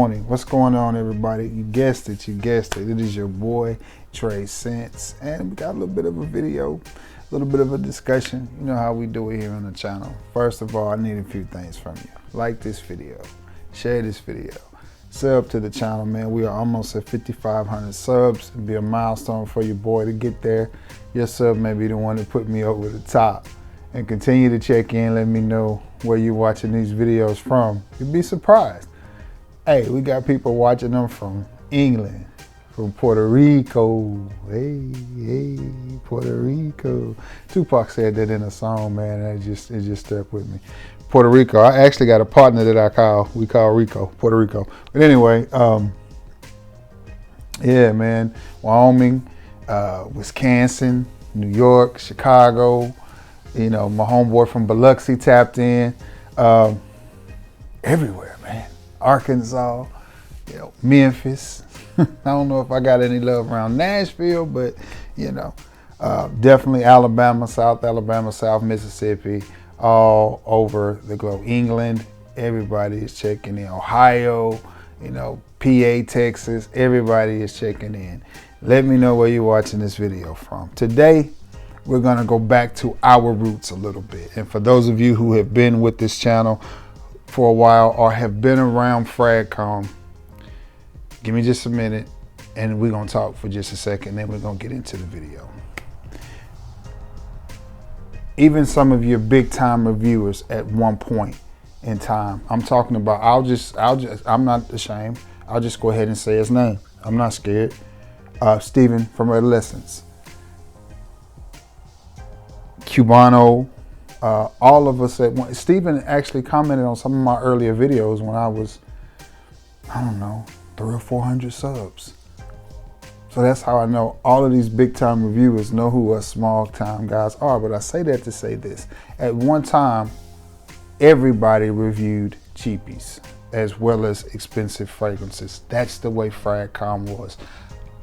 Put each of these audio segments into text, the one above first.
morning. What's going on, everybody? You guessed it. You guessed it. It is your boy, Trey Sense. And we got a little bit of a video, a little bit of a discussion. You know how we do it here on the channel. First of all, I need a few things from you. Like this video. Share this video. Sub to the channel, man. We are almost at 5,500 subs. It'll be a milestone for your boy to get there. Your sub may be the one that put me over the top. And continue to check in. Let me know where you're watching these videos from. You'd be surprised. Hey, we got people watching them from England, from Puerto Rico. Hey, Puerto Rico. Tupac said that in a song, man, and it just stuck with me. Puerto Rico. I actually got a partner that we call Rico, Puerto Rico. But anyway, yeah, man, Wyoming, Wisconsin, New York, Chicago. You know, my homeboy from Biloxi tapped in. Everywhere, man. Arkansas, you know, Memphis. I don't know if I got any love around Nashville, but, you know, definitely Alabama, South Mississippi, all over the globe. England, everybody is checking in. Ohio, you know, PA, Texas, everybody is checking in. Let me know where you're watching this video from. Today, we're gonna go back to our roots a little bit. And for those of you who have been with this channel for a while or have been around FragCom, give me just a minute and we're gonna talk for just a second, then we're gonna get into the video. Even some of your big time reviewers at one point in time, I'm talking about, I'm not ashamed. I'll just go ahead and say his name. I'm not scared. Stephen from Adolescence. Cubano, all of us at one. Stephen actually commented on some of my earlier videos when I was, I don't know, 300 or 400 subs. So that's how I know all of these big time reviewers know who us small time guys are. But I say that to say this. At one time, everybody reviewed cheapies as well as expensive fragrances. That's the way FragCom was.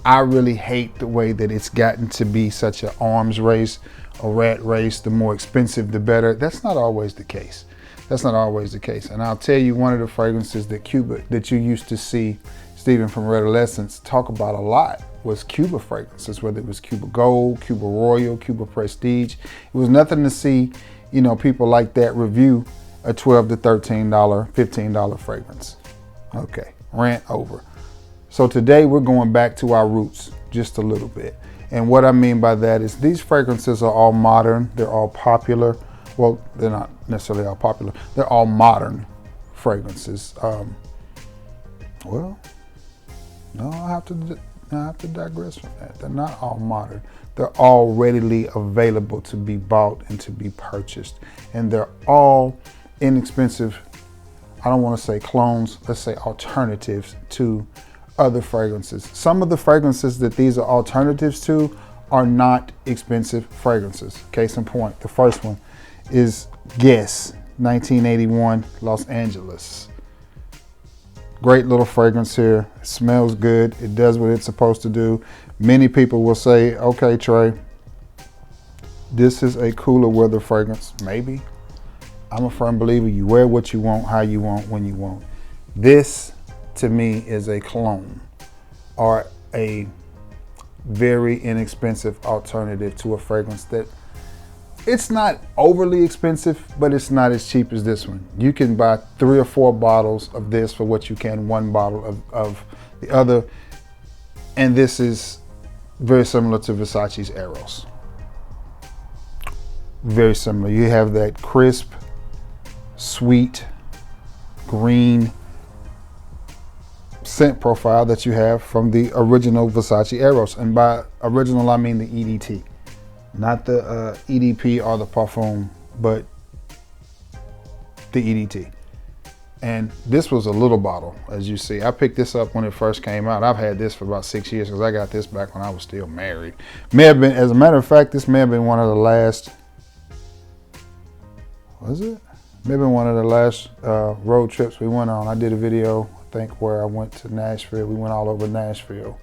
I really hate the way that it's gotten to be such an arms race, a rat race. The more expensive, the better. That's not always the case. That's not always the case. And I'll tell you, one of the fragrances that you used to see Stephen from Adolescence talk about a lot was Cuba fragrances, whether it was Cuba Gold, Cuba Royal, Cuba Prestige. It was nothing to see, you know, people like that review a $12 to $13, $15 fragrance. Okay, rant over. So today we're going back to our roots just a little bit. And what I mean by that is these fragrances are all modern. They're all popular. Well, they're not necessarily all popular. They're all modern fragrances. Well, no, I have to digress from that. They're not all modern. They're all readily available to be bought and to be purchased. And they're all inexpensive, I don't want to say clones, let's say alternatives to other fragrances. Some of the fragrances that these are alternatives to are not expensive fragrances. Case in point, the first one is Guess 1981 Los Angeles. Great little fragrance here. It smells good. It does what it's supposed to do. Many people will say, okay, Trey, this is a cooler weather fragrance. Maybe. I'm a firm believer. You wear what you want, how you want, when you want. This, to me, is a clone or a very inexpensive alternative to a fragrance that it's not overly expensive, but it's not as cheap as this one. You can buy 3 or 4 bottles of this for what you can 1 bottle of the other. And this is very similar to Versace's Eros. Very similar. You have that crisp, sweet, green scent profile that you have from the original Versace Eros. And by original, I mean the EDT. Not the EDP or the Parfum, but the EDT. And this was a little bottle, as you see. I picked this up when it first came out. I've had this for about 6 years because I got this back when I was still married. May have been, as a matter of fact, this may have been one of the last, was it? Maybe one of the last road trips we went on. I did a video, I think, where I went to Nashville. We went all over Nashville.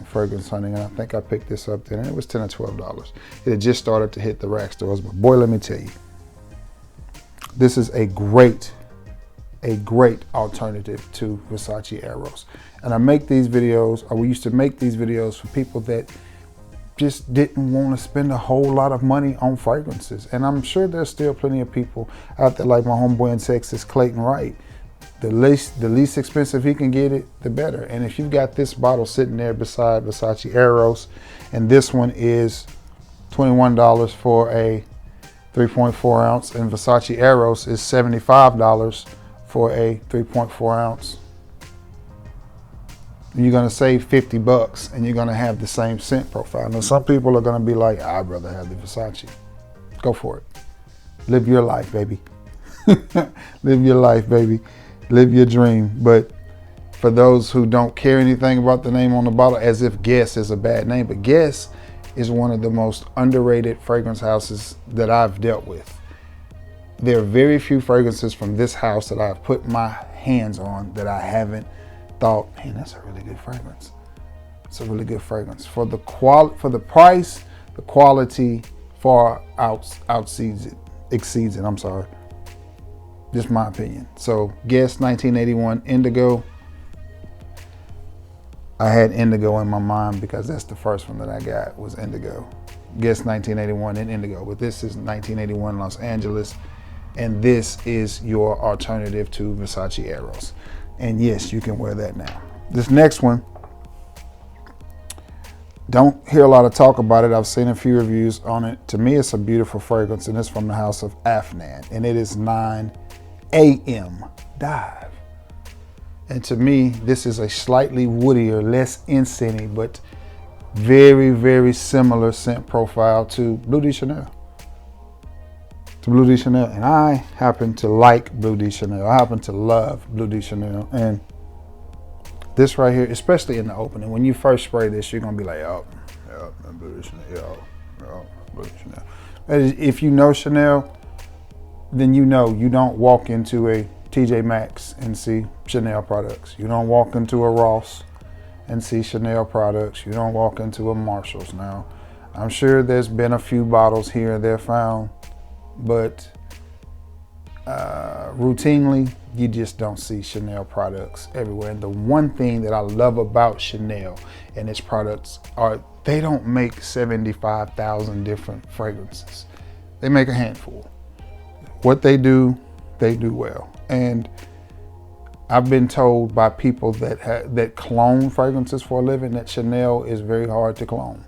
Fragrance hunting, and I think I picked this up then, and it was $10 or $12. It had just started to hit the rack stores, but boy, let me tell you, this is a great a great alternative to Versace Eros. And I make these videos, or we used to make these videos for people that just didn't want to spend a whole lot of money on fragrances. And I'm sure there's still plenty of people out there like my homeboy in Texas, Clayton Wright. The least expensive he can get it, the better. And if you've got this bottle sitting there beside Versace Eros, and this one is $21 for a 3.4 ounce, and Versace Eros is $75 for a 3.4 ounce, you're gonna save 50 bucks and you're gonna have the same scent profile. Now some people are gonna be like, I'd rather have the Versace. Go for it. Live your life, baby. Live your life, baby. Live your dream. But for those who don't care anything about the name on the bottle, as if Guess is a bad name, but Guess is one of the most underrated fragrance houses that I've dealt with. There are very few fragrances from this house that I've put my hands on that I haven't thought, man, that's a really good fragrance. It's a really good fragrance. For the price, the quality far exceeds it. I'm sorry. Just my opinion. So Guess 1981 Indigo. I had Indigo in my mind because that's the first one that I got was Indigo. Guess 1981 in Indigo, but this is 1981 Los Angeles, and this is your alternative to Versace Eros. And yes, you can wear that now. This next one, don't hear a lot of talk about it. I've seen a few reviews on it. To me, it's a beautiful fragrance, and it's from the house of Aspen, and it is 9 AM Dive. And to me, this is a slightly woodier, less incense-y, but very, very similar scent profile to Bleu de Chanel. And I happen to like Bleu de Chanel. I happen to love Bleu de Chanel. And this right here, especially in the opening, when you first spray this, you're gonna be like, oh, yeah, Bleu de Chanel, yeah, Bleu de Chanel. If you know Chanel, then you know you don't walk into a TJ Maxx and see Chanel products. You don't walk into a Ross and see Chanel products. You don't walk into a Marshalls. Now, I'm sure there's been a few bottles here and there found, but routinely, you just don't see Chanel products everywhere. And the one thing that I love about Chanel and its products are they don't make 75,000 different fragrances. They make a handful. What they do well. And I've been told by people that clone fragrances for a living that Chanel is very hard to clone.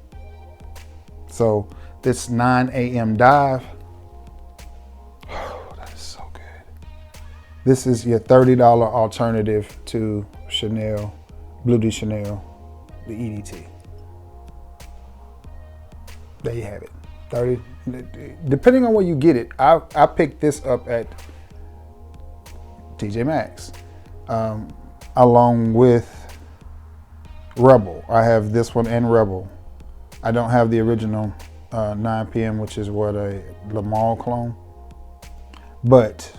So this 9 AM Dive, oh, that is so good. This is your $30 alternative to Chanel, Bleu de Chanel, the EDT. There you have it. 30, depending on where you get it. I picked this up at TJ Maxx, along with Rebel. I have this one and Rebel. I don't have the original 9 PM, which is what a Le Male clone. But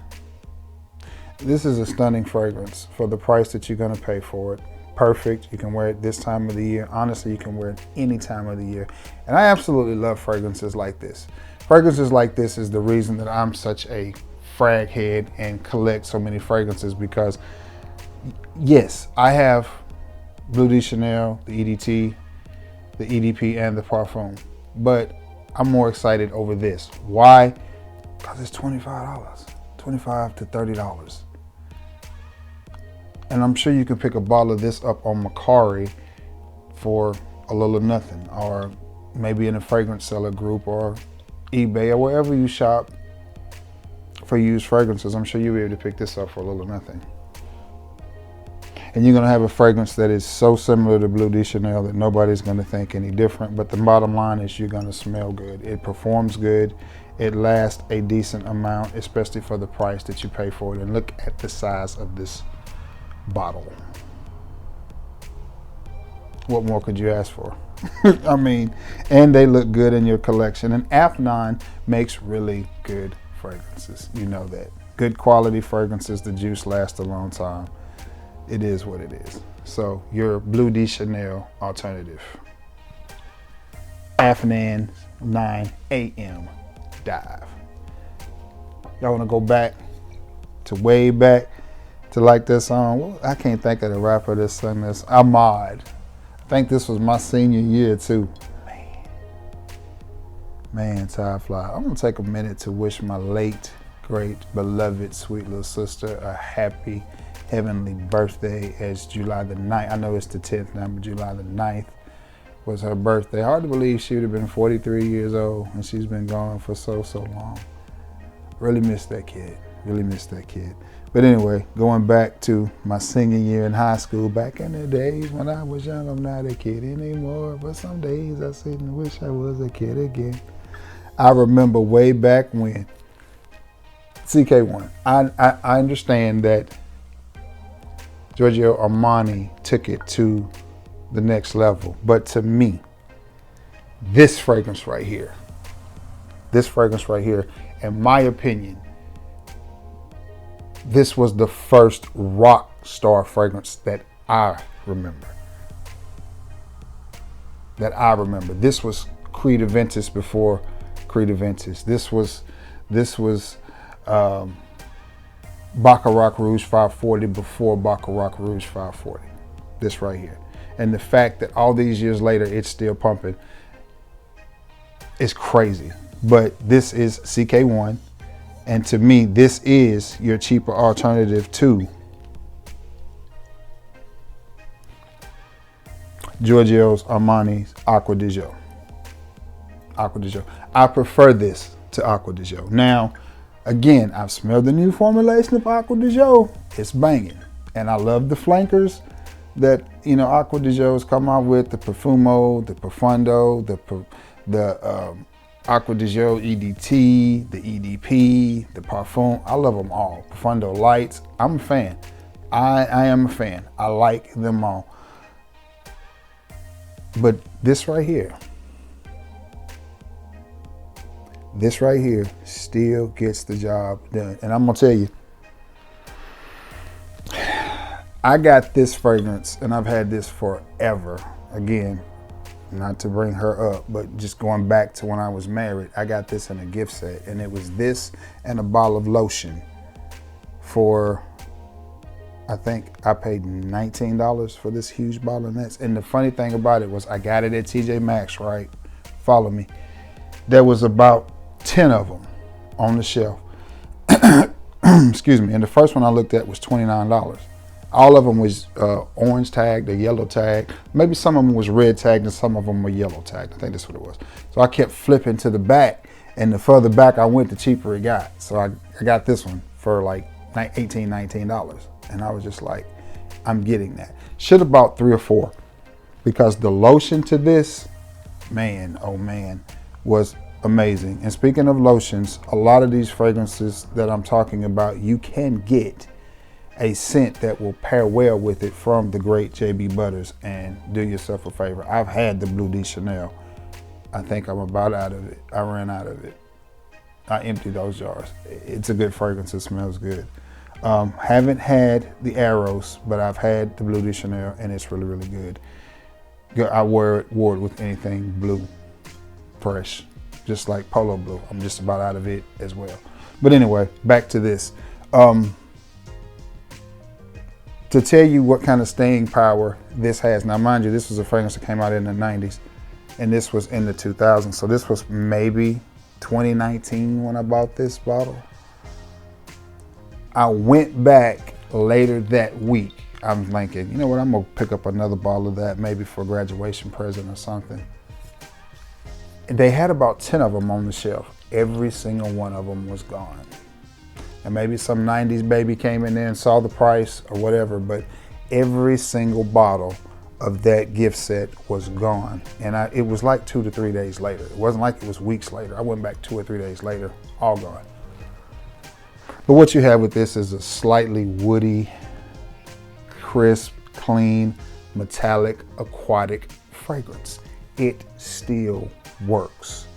this is a stunning fragrance for the price that you're gonna pay for it. Perfect. You can wear it this time of the year. Honestly, you can wear it any time of the year. And I absolutely love fragrances like this. Fragrances like this is the reason that I'm such a frag head and collect so many fragrances, because yes, I have Bleu de Chanel, the EDT, the EDP, and the Parfum, but I'm more excited over this. Why? Because it's $25, $25 to $30. And I'm sure you can pick a bottle of this up on Mercari for a little or nothing, or maybe in a fragrance seller group or eBay or wherever you shop for used fragrances. I'm sure you'll be able to pick this up for a little or nothing. And you're gonna have a fragrance that is so similar to Bleu de Chanel that nobody's gonna think any different. But the bottom line is you're gonna smell good. It performs good. It lasts a decent amount, especially for the price that you pay for it. And look at the size of this bottle. What more could you ask for? I mean, and they look good in your collection. And Aspen makes really good fragrances. You know that. Good quality fragrances, the juice lasts a long time. It is what it is. So your Bleu de Chanel alternative. Aspen 9 AM Dive. Y'all wanna go back to way back to like this song. Well, I can't think of the rapper that sung this. Ahmad. I think this was my senior year too. Man, time fly. I'm gonna take a minute to wish my late, great, beloved, sweet little sister a happy, heavenly birthday. As July the 9th. I know it's the 10th now, but July the 9th was her birthday. Hard to believe she would have been 43 years old and she's been gone for so long. Really miss that kid. Really miss that kid. But anyway, going back to my senior year in high school, back in the days when I was young, I'm not a kid anymore. But some days I sit and wish I was a kid again. I remember way back when, CK1, I understand that Giorgio Armani took it to the next level. But to me, this fragrance right here, in my opinion, this was the first rock star fragrance that I remember. This was Creed Aventus before Creed Aventus. This was Baccarat Rouge 540 before Baccarat Rouge 540. This right here. And the fact that all these years later, it's still pumping is crazy. But this is CK1. And to me, this is your cheaper alternative to Giorgio Armani's Acqua di Gio. I prefer this to Acqua di Gio. Now, again, I've smelled the new formulation of Acqua di Gio. It's banging. And I love the flankers that, Acqua di Gio's come out with, the Profumo, the Profundo, the Acqua di Gio EDT, the EDP, the Parfum. I love them all. Profundo Lights. I'm a fan. I am a fan. I like them all. But this right here still gets the job done. And I'm gonna tell you, I got this fragrance and I've had this forever. Again, not to bring her up, but just going back to when I was married, I got this in a gift set, and it was this and a bottle of lotion for, I think I paid $19 for this huge bottle of that. And the funny thing about it was I got it at TJ Maxx, right? Follow me. There was about 10 of them on the shelf. Excuse me. And the first one I looked at was $29. All of them was orange tagged or yellow tagged. Maybe some of them was red tagged and some of them were yellow tagged. I think that's what it was. So I kept flipping to the back, and the further back I went, the cheaper it got. So I got this one for like $18, $19. And I was just like, I'm getting that. Should have bought 3 or 4, because the lotion to this, man, oh man, was amazing. And speaking of lotions, a lot of these fragrances that I'm talking about, you can get a scent that will pair well with it from the great JB Butters. And do yourself a favor. I've had the Blue de Chanel. I think I'm about out of it. I ran out of it. I emptied those jars. It's a good fragrance. It smells good. Haven't had the Arrows, but I've had the Blue de Chanel, and it's really, really good. I wore it with anything blue, fresh, just like Polo Blue. I'm just about out of it as well. But anyway, back to this. To tell you what kind of staying power this has. Now, mind you, this was a fragrance that came out in the 90s, and this was in the 2000s. So this was maybe 2019 when I bought this bottle. I went back later that week. I'm thinking, you know what, I'm gonna pick up another bottle of that, maybe for a graduation present or something. And they had about 10 of them on the shelf. Every single one of them was gone. And maybe some 90s baby came in there and saw the price or whatever, but every single bottle of that gift set was gone. And it was like 2 to 3 days later. It wasn't like it was weeks later. I went back 2 or 3 days later, all gone. But what you have with this is a slightly woody, crisp, clean, metallic, aquatic fragrance. It still works.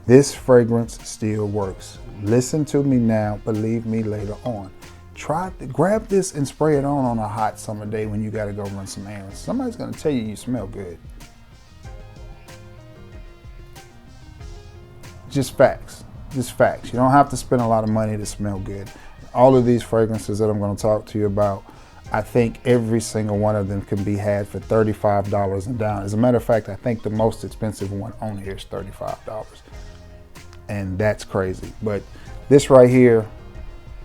This fragrance still works. Listen to me now, believe me later on. Grab this and spray it on a hot summer day when you gotta go run some errands. Somebody's gonna tell you smell good. Just facts. You don't have to spend a lot of money to smell good. all of these fragrances that I'm going to talk to you about, I think every single one of them can be had for $35 and down. As a matter of fact, I think the most expensive one on here is $35. And that's crazy. But this right here,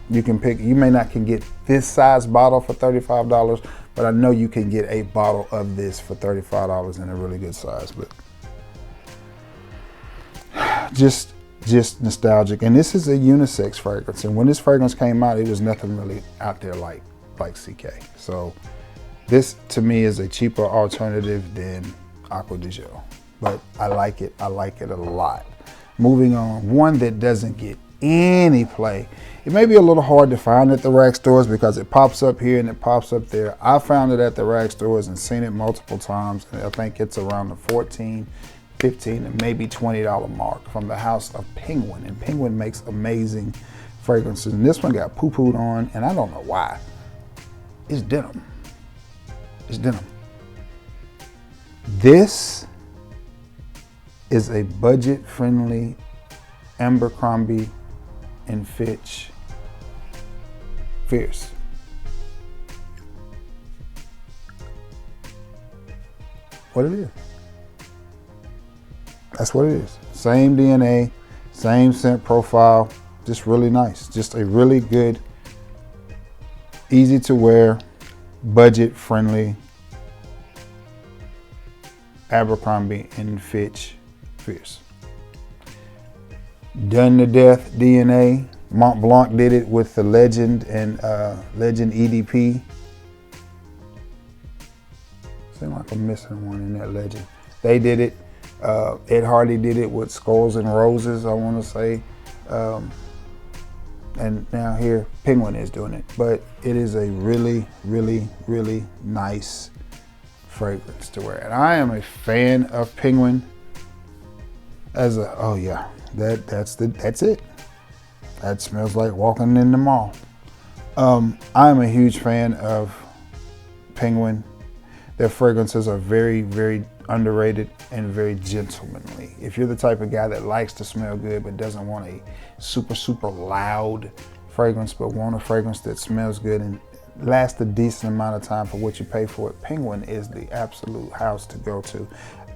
you can pick, you may not can get this size bottle for $35, but I know you can get a bottle of this for $35 in a really good size. But just nostalgic. And this is a unisex fragrance. And when this fragrance came out, it was nothing really out there like CK. So this to me is a cheaper alternative than Acqua di Gio, but I like it. I like it a lot. Moving on, one that doesn't get any play. It may be a little hard to find at the rack stores because it pops up here and it pops up there. I found it at the rack stores and seen it multiple times. And I think it's around the $14, $15, and maybe $20 mark from the house of Penguin. And Penguin makes amazing fragrances. And this one got poo-pooed on, and I don't know why. It's Denim. It's Denim. This is a budget-friendly Abercrombie and Fitch Fierce. What it is. That's what it is. Same DNA, same scent profile, just really nice. Just a really good, easy to wear, budget friendly Abercrombie and Fitch Fierce. Done to death DNA. Mont Blanc did it with the Legend and Legend EDP. Seems like I'm missing one in that Legend. They did it. Ed Hardy did it with Skulls and Roses, I want to say. And now here, Penguin is doing it. But it is a really, really, really nice fragrance to wear. And I am a fan of Penguin as a, oh yeah, that's it. That smells like walking in the mall. I'm a huge fan of Penguin. Their fragrances are very, very underrated and very gentlemanly. If you're the type of guy that likes to smell good but doesn't want a super, super loud fragrance, but want a fragrance that smells good and lasts a decent amount of time for what you pay for it, Penguin is the absolute house to go to.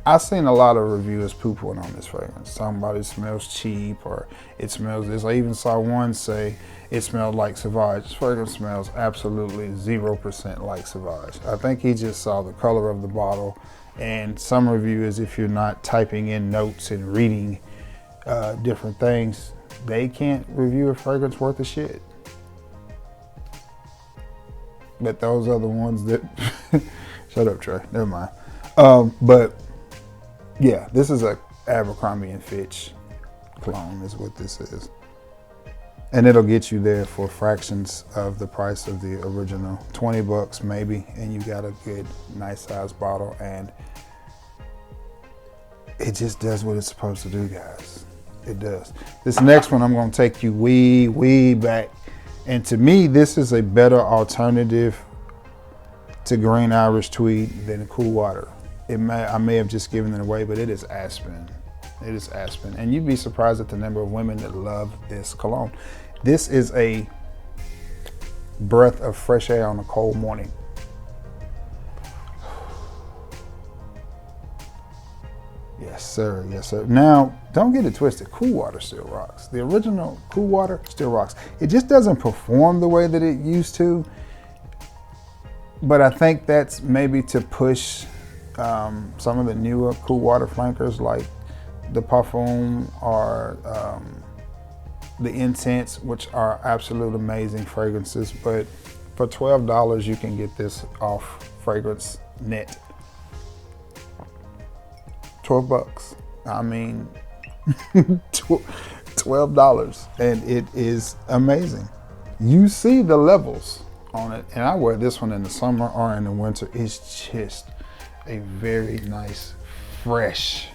I've seen a lot of reviewers poo-pooing on this fragrance. Talking about it smells cheap or it smells this. I even saw one say it smelled like Sauvage. This fragrance smells absolutely 0% like Sauvage. I think he just saw the color of the bottle, and some reviewers, if you're not typing in notes and reading different things, they can't review a fragrance worth of shit. But those are the ones that, shut up Trey, never mind. But yeah, this is a Abercrombie and Fitch clone is what this is. And it'll get you there for fractions of the price of the original. 20 bucks maybe, and you got a good, nice size bottle, and it just does what it's supposed to do, guys. It does. This next one, I'm gonna take you way back. And to me, this is a better alternative to Green Irish Tweed than Cool Water. I may have just given it away, but it is Aspen. It is Aspen. And you'd be surprised at the number of women that love this cologne. This is a breath of fresh air on a cold morning. Yes, sir. Yes, sir. Now, don't get it twisted. Cool Water still rocks. The original Cool Water still rocks. It just doesn't perform the way that it used to. But I think that's maybe to push some of the newer Cool Water flankers like the Parfum or the Intense, which are absolute amazing fragrances. But for $12, you can get this off Fragrance Net. 12 bucks. I mean, $12, and it is amazing. You see the levels on it, and I wear this one in the summer or in the winter. It's just a very nice, fresh,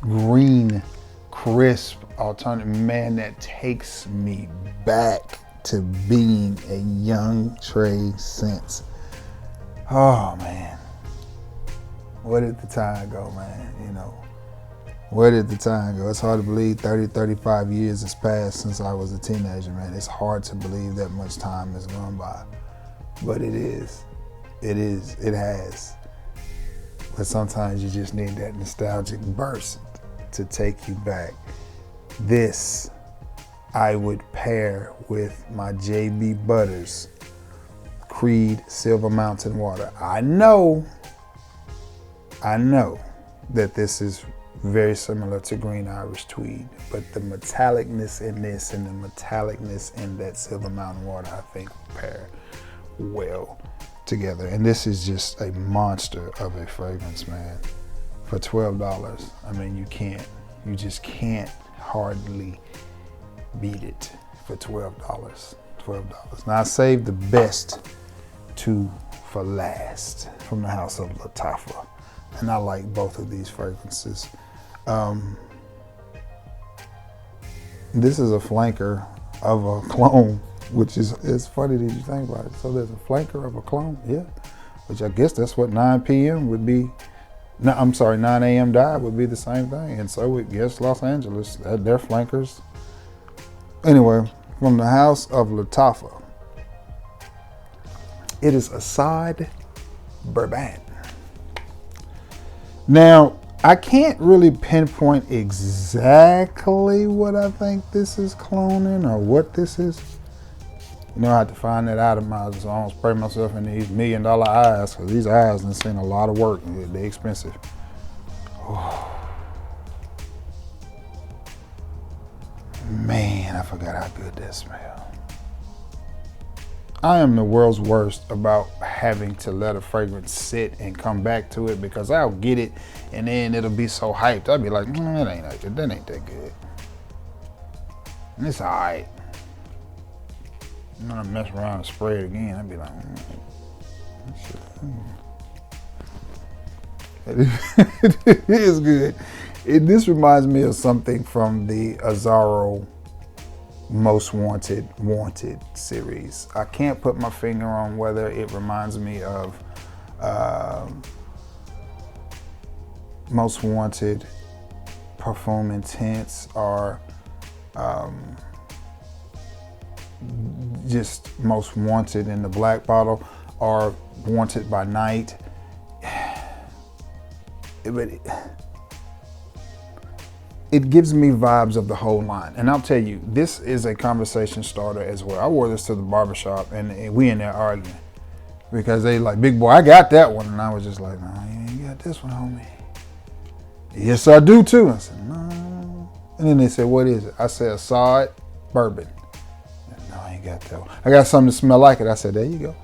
green, crisp alternative. Man, that takes me back to being a young Trey Sense. Oh man, where did the time go, man? You know, Where did the time go? It's hard to believe 30, 35 years has passed since I was a teenager, man. It's hard to believe that much time has gone by. But it is. It is. It has. But sometimes you just need that nostalgic burst to take you back. This I would pair with my JB Butters Creed Silver Mountain Water. I know that this is very similar to Green Irish Tweed, but the metallicness in this and the metallicness in that Silver Mountain Water, I think, pair well together. And this is just a monster of a fragrance, man. For $12, I mean, you just can't hardly beat it for $12. Now I saved the best two for last from the house of Latafa, and I like both of these fragrances. This is a flanker of a clone, which is, it's funny that you think about it. So there's a flanker of a clone, yeah, which I guess that's what 9 p.m. would be. No, I'm sorry, 9 a.m. dive would be the same thing. And so it guess Los Angeles, they're flankers. Anyway, from the house of Latafa, it is Asad Bourbon. Now, I can't really pinpoint exactly what I think this is cloning or what this is. You know, I had to find that out of my, so I don't spray myself in these $1 million eyes, because these eyes done seen a lot of work. They're expensive. Oh. Man, I forgot how good that smells. I am the world's worst about having to let a fragrance sit and come back to it, because I'll get it and then it'll be so hyped. I'll be like, that ain't that good. And it's all right. I'm gonna mess around and spray it again. I'd be like, It is good. This reminds me of something from the Azzaro Most Wanted series. I can't put my finger on whether it reminds me of Most Wanted Perfume Intense or just Most Wanted in the black bottle or Wanted by Night. But it gives me vibes of the whole line. And I'll tell you, this is a conversation starter as well. I wore this to the barbershop and we in there arguing because they like, big boy, I got that one. And I was just like, no, you ain't got this one, homie. Yes, I do too. I said, no. And then they said, what is it? I said, Assad Bourbon. No, I ain't got that one. I got something to smell like it. I said, there you go.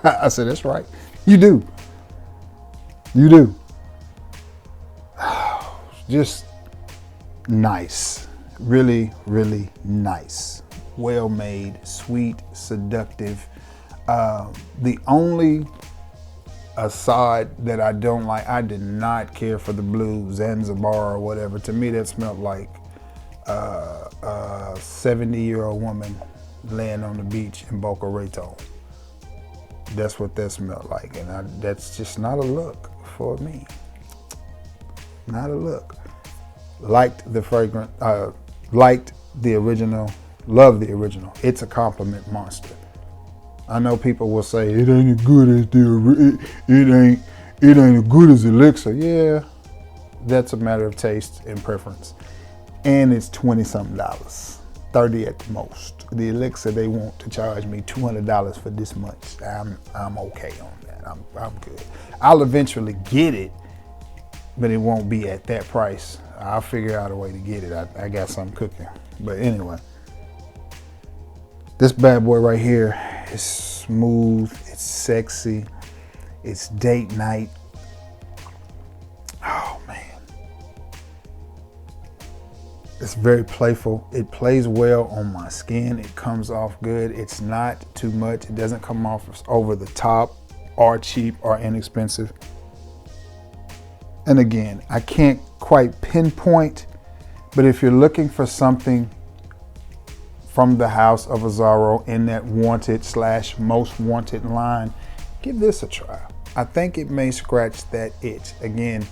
I said, that's right. You do. You do. Just nice. Really, really nice. Well made, sweet, seductive. The only Assad that I don't like, I did not care for the blue Zanzibar or whatever. To me, that smelled like a 70-year-old woman laying on the beach in Boca Raton. That's what that smelled like, and that's just not a look for me. Not a look. Liked the fragrance, liked the original, loved the original. It's a compliment monster. I know people will say it ain't as good as it ain't as good as Elixir. Yeah, that's a matter of taste and preference. And it's $20-something, $30 at the most. The Elixir, they want to charge me $200 for this much. I'm okay on that. I'm good. I'll eventually get it, but it won't be at that price. I'll figure out a way to get it. I got something cooking. But anyway, this bad boy right here is smooth, it's sexy, it's date night. Oh man. It's very playful. It plays well on my skin. It comes off good. It's not too much. It doesn't come off over the top or cheap or inexpensive. And again, I can't quite pinpoint, but if you're looking for something from the house of Azzaro in that wanted/most wanted line, give this a try. I think it may scratch that itch. Again,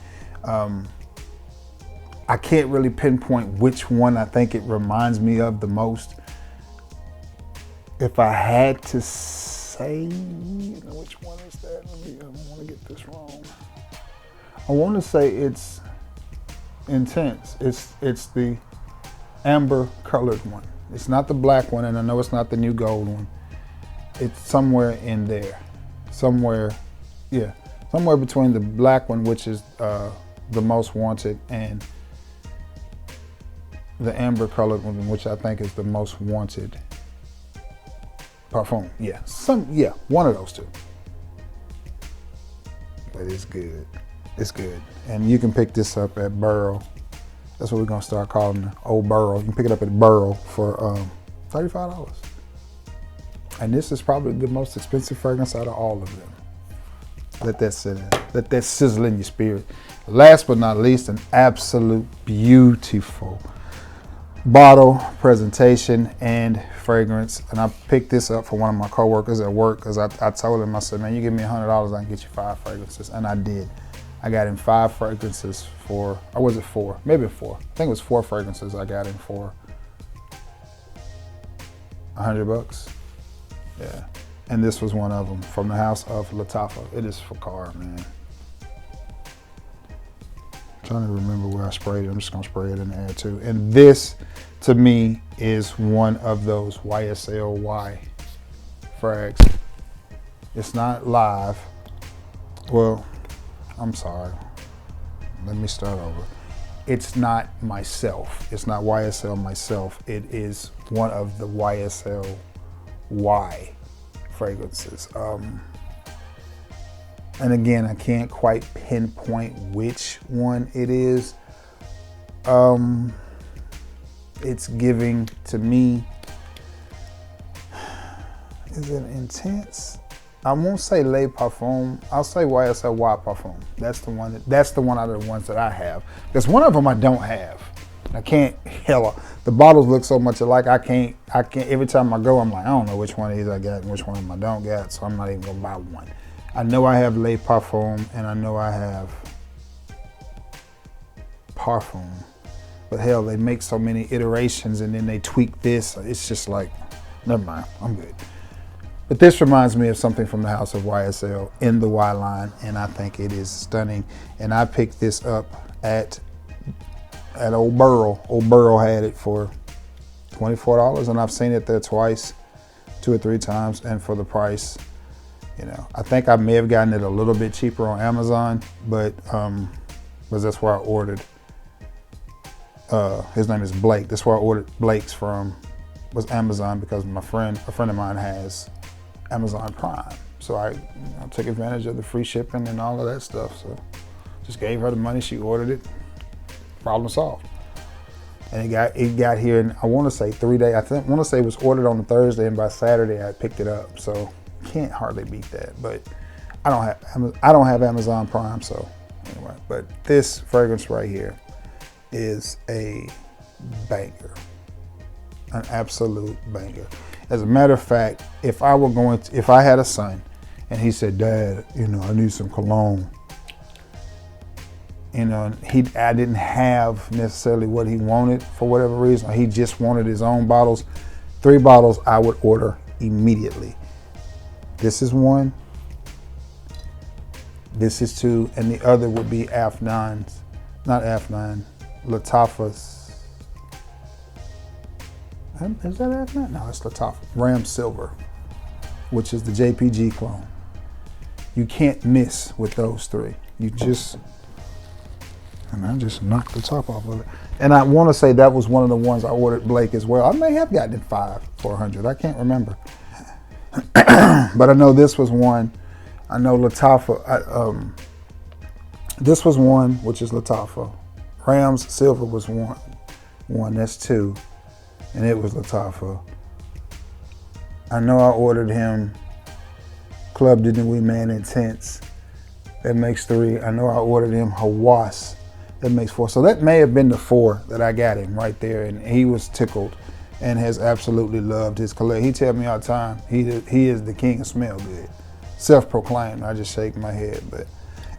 I can't really pinpoint which one I think it reminds me of the most. If I had to say, which one is that? I don't want to get this wrong. I want to say it's Intense. It's the amber colored one. It's not the black one, and I know it's not the new gold one. It's somewhere in there. Somewhere between the black one, which is the most wanted, and the amber colored one, which I think is the most wanted parfum. One of those two. But it's good. It's good. And you can pick this up at Burrow. That's what we're gonna start calling the old Burrow. You can pick it up at Burrow for $35. And this is probably the most expensive fragrance out of all of them. Let that sit in. Let that sizzle in your spirit. Last but not least, an absolute beautiful bottle, presentation, and fragrance. And I picked this up for one of my coworkers at work because I told him, I said, man, you give me $100, I can get you 5 fragrances. And I did. I got him 5 fragrances for, or was it 4? Maybe 4. I think it was 4 fragrances I got him for $100. Yeah. And this was one of them from the house of Latafa. It is for car, man. I'm trying to remember where I sprayed it. I'm just gonna spray it in the air too. And this, to me, is one of those YSLY frags. It's not live. Well, I'm sorry. Let me start over. It's not myself. It's not YSL myself. It is one of the YSL Y fragrances. And again, I can't quite pinpoint which one it is. It's giving to me, is it Intense? I won't say Le Parfum. I'll say YSL Y Parfum. That's the one. That's the one out of the ones that I have. There's one of them I don't have. I can't. Hell, the bottles look so much alike. I can't. Every time I go, I'm like, I don't know which one of these I got and which one of them I don't got. So I'm not even gonna buy one. I know I have Le Parfum and I know I have Parfum. But hell, they make so many iterations and then they tweak this. It's just like, never mind. I'm good. But this reminds me of something from the house of YSL in the Y line, and I think it is stunning. And I picked this up at Old Burrow. Old Burrow had it for $24, and I've seen it there twice, 2 or 3 times, and for the price, you know, I think I may have gotten it a little bit cheaper on Amazon, but because that's where I ordered. His name is Blake. That's where I ordered Blake's from, was Amazon, because a friend of mine has Amazon Prime. So I took advantage of the free shipping and all of that stuff. So just gave her the money, she ordered it, problem solved. And it got here in, I want to say 3 days. I want to say it was ordered on a Thursday, and by Saturday I picked it up. So can't hardly beat that. But I don't have Amazon Prime, so anyway. But this fragrance right here is a banger, an absolute banger. As a matter of fact, if I had a son and he said, Dad, you know, I need some cologne, you know, I didn't have necessarily what he wanted for whatever reason, or he just wanted his own bottles, 3 bottles I would order immediately. This is 1, this is 2, and the other would be Afnan's, not Afnan, Latafa's. Is that Aspen? No, it's Latafa. Ram Silver, which is the JPG clone. You can't miss with those 3. And I just knocked the top off of it. And I want to say that was one of the ones I ordered Blake as well. I may have gotten it 5 for $100. I can't remember. But I know this was one. I know Latafa. This was one, which is Latafa. Ram's Silver was one. That's 2. And it was Latafa. I know I ordered him Club de Nuit Man Intense. That makes 3. I know I ordered him Hawass. That makes 4. So that may have been the 4 that I got him right there. And he was tickled and has absolutely loved his collection. He tells me all the time, he is the king of smell good. Self-proclaimed. I just shake my head. But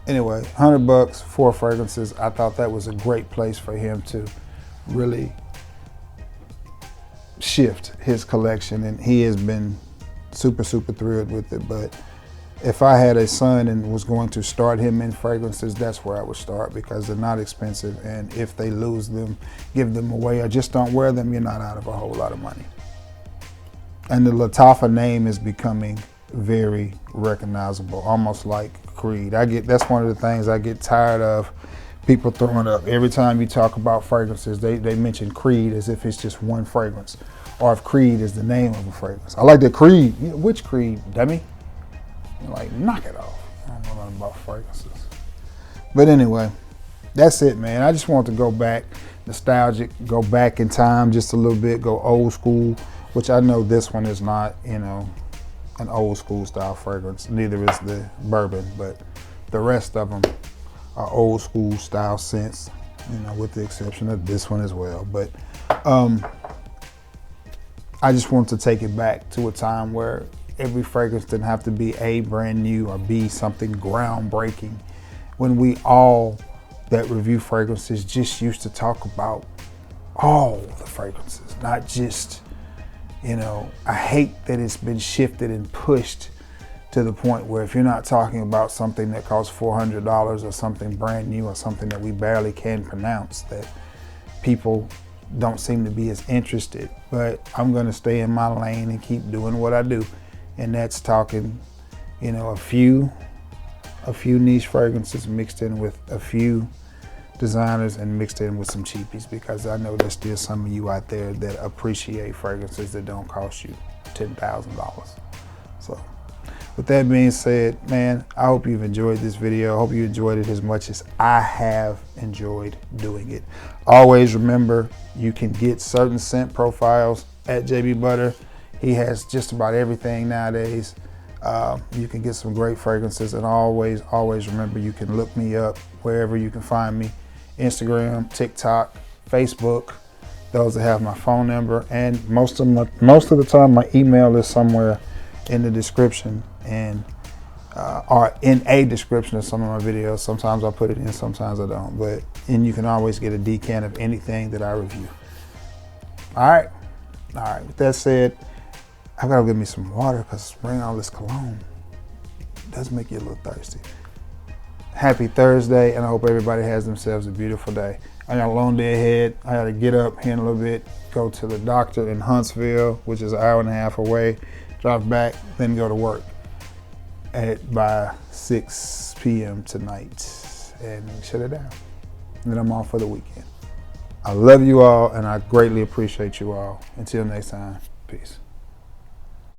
anyway, $100 for fragrances. I thought that was a great place for him to really shift his collection, and he has been super thrilled with it. But if I had a son and was going to start him in fragrances, that's where I would start, because they're not expensive, and if they lose them, give them away or just don't wear them, you're not out of a whole lot of money. And the Latafa name is becoming very recognizable, almost like Creed. That's one of the things I get tired of, people throwing up. Every time you talk about fragrances, they mention Creed as if it's just one fragrance, or if Creed is the name of a fragrance. I like the Creed. Which Creed, dummy? You're like, knock it off. I don't know nothing about fragrances. But anyway, that's it, man. I just want to go back, nostalgic, go back in time just a little bit, go old school, which I know this one is not, you know, an old school style fragrance. Neither is the bourbon, but the rest of them are old school style scents, you know, with the exception of this one as well. But I just want to take it back to a time where every fragrance didn't have to be A, brand new, or B, something groundbreaking. When we all that review fragrances just used to talk about all the fragrances, not just, you know, I hate that it's been shifted and pushed to the point where if you're not talking about something that costs $400 or something brand new or something that we barely can pronounce, that people don't seem to be as interested. But I'm gonna stay in my lane and keep doing what I do. And that's talking, you know, a few niche fragrances mixed in with a few designers and mixed in with some cheapies, because I know there's still some of you out there that appreciate fragrances that don't cost you $10,000. So with that being said, man, I hope you've enjoyed this video. I hope you enjoyed it as much as I have enjoyed doing it. Always remember, you can get certain scent profiles at JB Butter. He has just about everything nowadays. You can get some great fragrances, and always remember, you can look me up wherever you can find me. Instagram, TikTok, Facebook, those that have my phone number, and most of the time my email is somewhere in the description, and or in a description of some of my videos. Sometimes I put it in, sometimes I don't, and you can always get a decant of anything that I review. All right, with that said, I gotta get me some water, because spraying all this cologne does make you a little thirsty. Happy Thursday, and I hope everybody has themselves a beautiful day. I got a long day ahead. I gotta get up here in a little bit, go to the doctor in Huntsville, which is an hour and a half away, drive back, then go to work by 6 p.m. tonight and shut it down. And then I'm off for the weekend. I love you all, and I greatly appreciate you all. Until next time, peace.